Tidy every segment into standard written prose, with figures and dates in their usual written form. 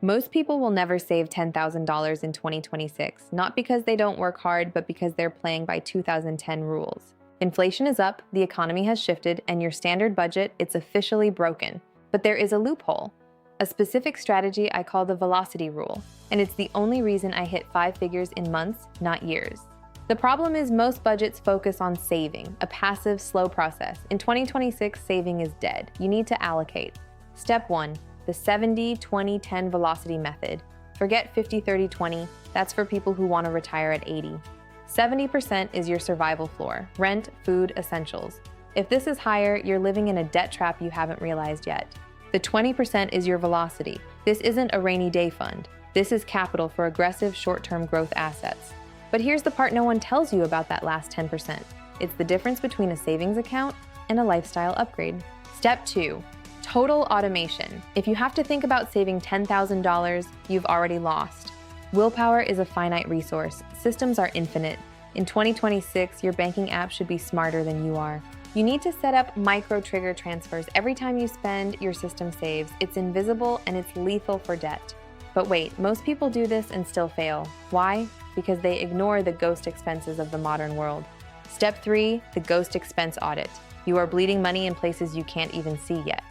Most people will never save $10,000 in 2026, not because they don't work hard, but because they're playing by 2010 rules. Inflation is up, the economy has shifted, and your standard budget, it's officially broken. But there is a loophole. A specific strategy I call the velocity rule, and it's the only reason I hit 5 figures in months, not years. The problem is most budgets focus on saving, a passive, slow process. In 2026, saving is dead. You need to allocate. Step 1. The 70-20-10 velocity method. Forget 50-30-20, that's for people who want to retire at 80. 70% is your survival floor, rent, food, essentials. If this is higher, you're living in a debt trap you haven't realized yet. The 20% is your velocity. This isn't a rainy day fund. This is capital for aggressive short-term growth assets. But here's the part no one tells you about that last 10%. It's the difference between a savings account and a lifestyle upgrade. Step 2. Total automation. If you have to think about saving $10,000, you've already lost. Willpower is a finite resource. Systems are infinite. In 2026, your banking app should be smarter than you are. You need to set up micro-trigger transfers. Every time you spend, your system saves. It's invisible and it's lethal for debt. But wait, most people do this and still fail. Why? Because they ignore the ghost expenses of the modern world. Step 3, the ghost expense audit. You are bleeding money in places you can't even see yet.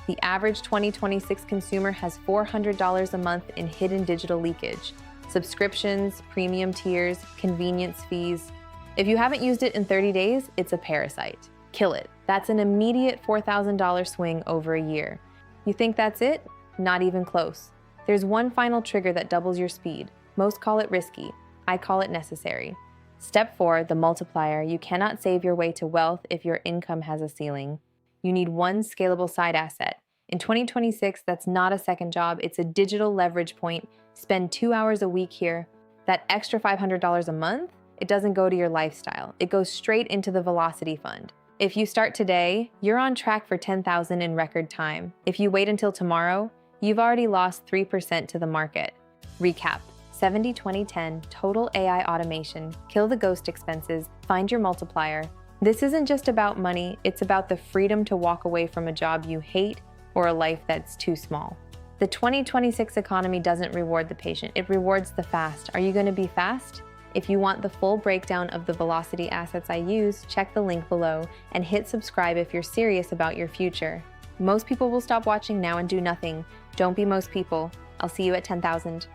The average 2026 consumer has $400 a month in hidden digital leakage. Subscriptions, premium tiers, convenience fees. If you haven't used it in 30 days, it's a parasite. Kill it. That's an immediate $4,000 swing over a year. You think that's it? Not even close. There's one final trigger that doubles your speed. Most call it risky. I call it necessary. Step 4, the multiplier. You cannot save your way to wealth if your income has a ceiling. You need one scalable side asset. In 2026, that's not a second job, it's a digital leverage point. Spend 2 hours a week here. That extra $500 a month, it doesn't go to your lifestyle. It goes straight into the velocity fund. If you start today, you're on track for $10,000 in record time. If you wait until tomorrow, you've already lost 3% to the market. Recap. 70-20-10, total AI automation, kill the ghost expenses, find your multiplier. This isn't just about money, it's about the freedom to walk away from a job you hate or a life that's too small. The 2026 economy doesn't reward the patient, it rewards the fast. Are you going to be fast? If you want the full breakdown of the velocity assets I use, check the link below and hit subscribe if you're serious about your future. Most people will stop watching now and do nothing. Don't be most people. I'll see you at 10,000.